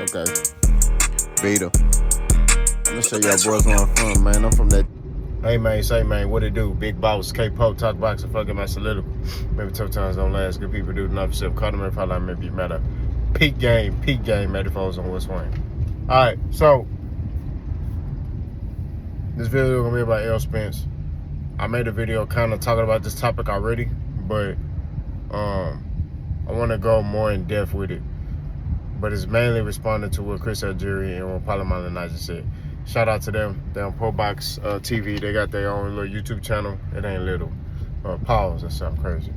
Okay. Vita. I'm gonna show y'all boys where I'm from, man. I'm from that. Hey man, say man, what it do? Big boss, K-Pope, talk boxing, fucking my solidical. Maybe tough times don't last. Good people do enough yourself. Call them if I like maybe matter. Peak game, metaphors on what's Wayne. Alright, so this video gonna be about Errol Spence. I made a video kind of talking about this topic already, but I wanna go more in depth with it. But it's mainly responding to what Chris Algieri and what Paulo Malignaggi said. Shout out to them. They're on ProBox TV. They got their own little YouTube channel. It ain't little. Pause. That sounds crazy.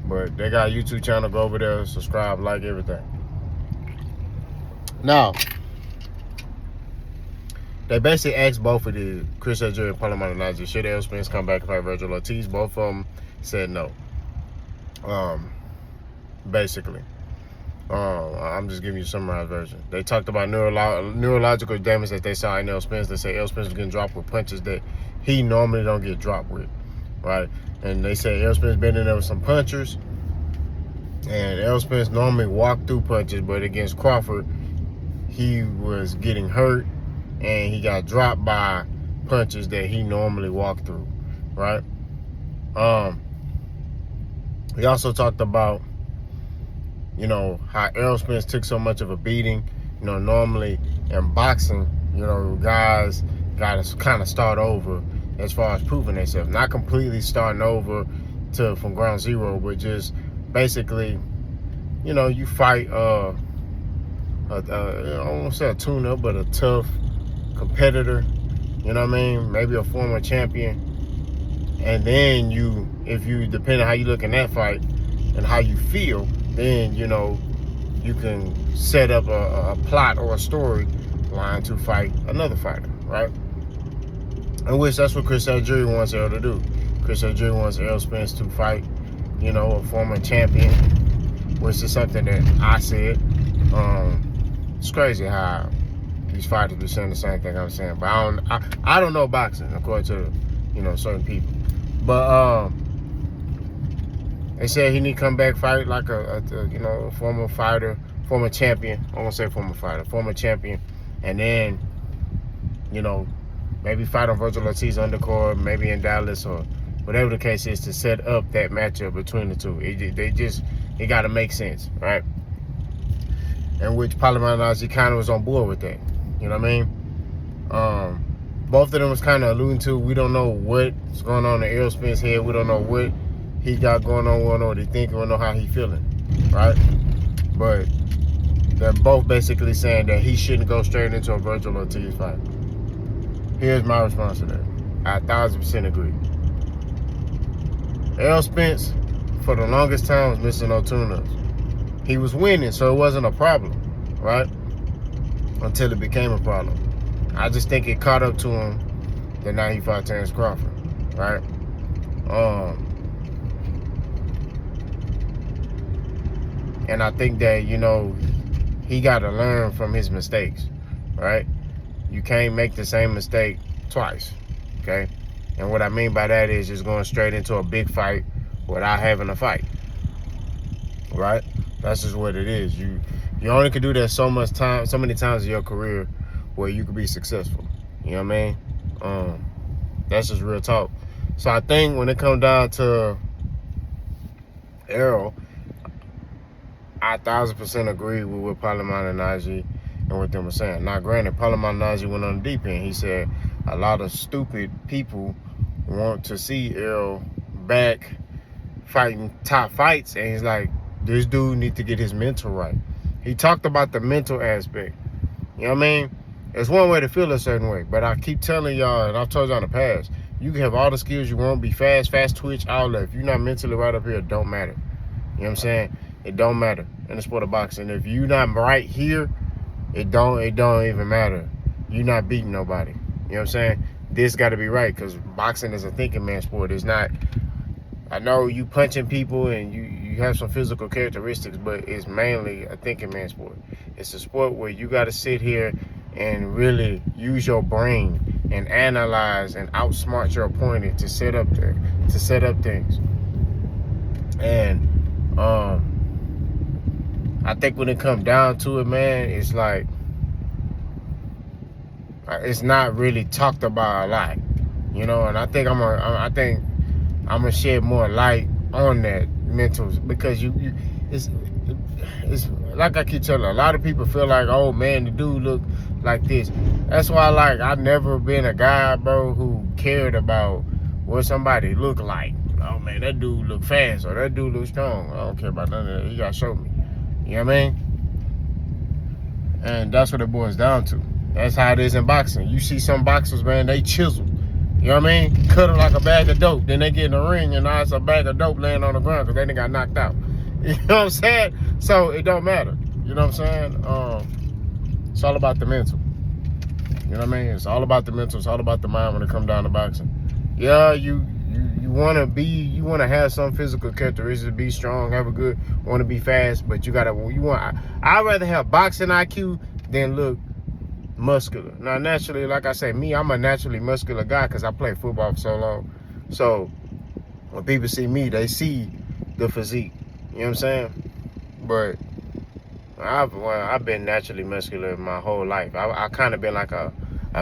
But they got a YouTube channel. Go over there, subscribe, like everything. Now, they basically asked both of the Chris Algieri and Paulo Malignaggi, should Errol Spence come back and fight Virgil Ortiz? Both of them said no. Basically. I'm just giving you a summarized version. They talked about neurological damage that they saw in Errol Spence. They say Errol Spence was getting dropped with punches that he normally don't get dropped with, right? And they say Errol Spence been in there with some punchers, and Errol Spence normally walked through punches, but against Crawford, he was getting hurt, and he got dropped by punches that he normally walked through, right? We also talked about, you know, how Errol Spence took so much of a beating. You know, normally in boxing, you know, guys got to kind of start over as far as proving themselves. Not completely starting over from ground zero, but just basically, you know, you fight, I don't want to say a tune-up, but a tough competitor. You know what I mean? Maybe a former champion. And then depending on how you look in that fight and how you feel, then, you know, you can set up a plot or a story line to fight another fighter, right? In which that's what Chris Algieri wants Errol to do. Chris Algieri wants Errol Spence to fight, you know, a former champion, which is something that I said. It's crazy how these fighters be saying the same thing I'm saying, but I don't know boxing according to, you know, certain people. But they said he need to come back, fight like a you know, former fighter, former champion. I won't say former fighter, former champion. And then, you know, maybe fight on Virgil Ortiz undercard, maybe in Dallas or whatever the case is, to set up that matchup between the two. It got to make sense, right? And which Paulo Malignaggi kind of was on board with that. You know what I mean? Both of them was kind of alluding to, we don't know what's going on in Errol Spence's head. We don't know what he got going on, we don't know what he thinking, we don't know how he feeling, right? But they're both basically saying that he shouldn't go straight into a Virgil Ortiz fight. Here's my response to that. I 1,000% agree. Errol Spence, for the longest time, was missing no tune-ups. He was winning, so it wasn't a problem, right? Until it became a problem. I just think it caught up to him that now he fought Terrence Crawford, right? And I think that, you know, he got to learn from his mistakes, right? You can't make the same mistake twice, okay? And what I mean by that is just going straight into a big fight without having a fight, right? That's just what it is. You only can do that so many times in your career where you could be successful. You know what I mean? That's just real talk. So I think when it comes down to Errol, I 1,000% agree with what Paulo Malignaggi and what they were saying. Now, granted, Paulo Malignaggi went on the deep end. He said a lot of stupid people want to see Errol back fighting top fights, and he's like, this dude needs to get his mental right. He talked about the mental aspect. You know what I mean? It's one way to feel a certain way, but I keep telling y'all, and I've told y'all in the past, you can have all the skills you want, be fast twitch, all that. If you're not mentally right up here, it don't matter. You know what I'm saying? It don't matter in the sport of boxing. If you're not right here, it don't even matter. You're not beating nobody. You know what I'm saying? This got to be right, because boxing is a thinking man sport. It's not. I know you punching people and you have some physical characteristics, but it's mainly a thinking man sport. It's a sport where you got to sit here and really use your brain and analyze and outsmart your opponent to set up things. And I think when it comes down to it, man, it's like it's not really talked about a lot, you know. And I think I'm gonna shed more light on that mentals, because it's like I keep telling, a lot of people feel like, oh man, the dude look like this. That's why I've never been a guy, bro, who cared about what somebody look like. Oh man, that dude look fast, or that dude look strong. I don't care about none of that. You gotta show me. You know what I mean? And that's what it boils down to. That's how it is in boxing. You see some boxers, man, they chisel. You know what I mean? Cut them like a bag of dope. Then they get in the ring and now it's a bag of dope laying on the ground because they done got knocked out. You know what I'm saying? So it don't matter. You know what I'm saying? It's all about the mental. You know what I mean? It's all about the mental. It's all about the mind when it comes down to boxing. Yeah, you want to have some physical characteristics, be strong, want to be fast, but I'd rather have boxing IQ than look muscular. Now, naturally, like I say, I'm a naturally muscular guy because I played football for so long. So when people see me, they see the physique. You know what I'm saying? But I've been naturally muscular my whole life. I kind of been like a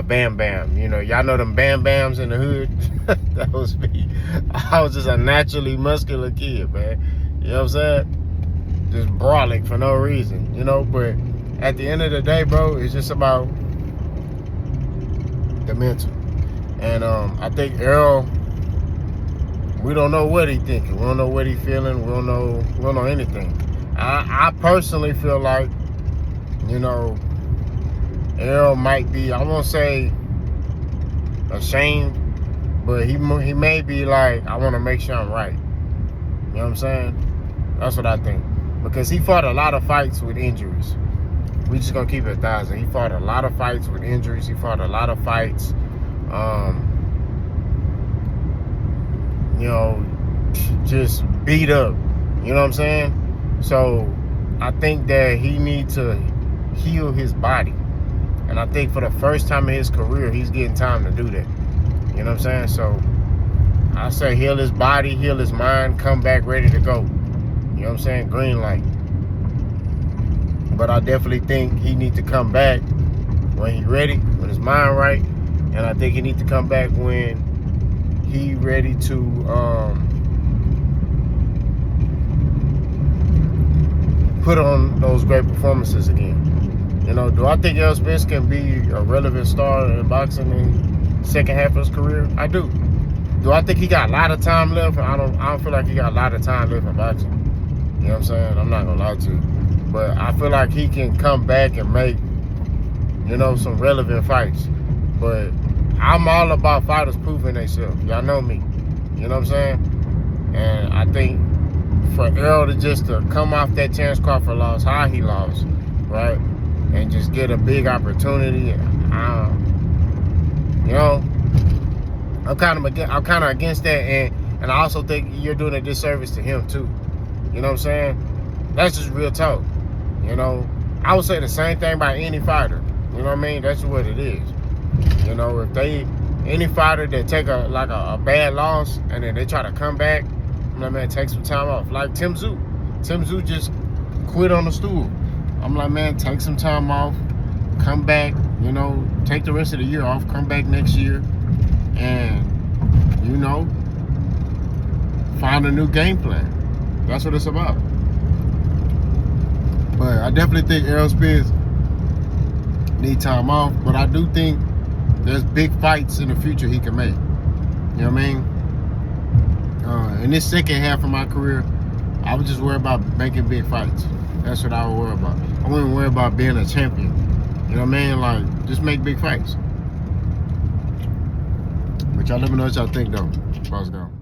Bam Bam. You know, y'all know them Bam Bams in the hood? That was me. I was just a naturally muscular kid, man. You know what I'm saying? Just brolic for no reason, you know? But at the end of the day, bro, it's just about the mental. And I think Errol, we don't know what he thinking. We don't know what he feeling. We don't know anything. I personally feel like, you know, Errol might be, I won't say ashamed, but he may be like, I want to make sure I'm right. You know what I'm saying? That's what I think. Because he fought a lot of fights with injuries. We just gonna keep it 1,000. He fought a lot of fights with injuries. He fought a lot of fights, you know, just beat up. You know what I'm saying? So I think that he needs to heal his body. And I think for the first time in his career, he's getting time to do that. You know what I'm saying? So I say heal his body, heal his mind, come back ready to go. You know what I'm saying? Green light. But I definitely think he needs to come back when he's ready, when his mind right. And I think he needs to come back when he ready to put on those great performances again. You know, do I think Errol Spence can be a relevant star in boxing in the second half of his career? I do. Do I think he got a lot of time left? I don't feel like he got a lot of time left in boxing. You know what I'm saying? I'm not gonna lie to you. But I feel like he can come back and make, you know, some relevant fights. But I'm all about fighters proving themselves. Y'all know me. You know what I'm saying? And I think for Errol to come off that Terrence Crawford loss, how he lost, right? And just get a big opportunity. You know, I'm kind of against that, and I also think you're doing a disservice to him too. You know what I'm saying? That's just real talk. You know, I would say the same thing about any fighter. You know what I mean? That's what it is. You know, if any fighter that take a bad loss and then they try to come back, you know what I mean, take some time off. Like Tim Tszyu. Tim Tszyu just quit on the stool. I'm like, man, take some time off, come back, you know, take the rest of the year off, come back next year, and, you know, find a new game plan. That's what it's about. But I definitely think Errol Spence need time off, but I do think there's big fights in the future he can make. You know what I mean? In this second half of my career, I would just worry about making big fights. That's what I would worry about. I wouldn't worry about being a champion. You know what I mean? Like, just make big fights. But y'all let me know what y'all think, though. Before I was gone.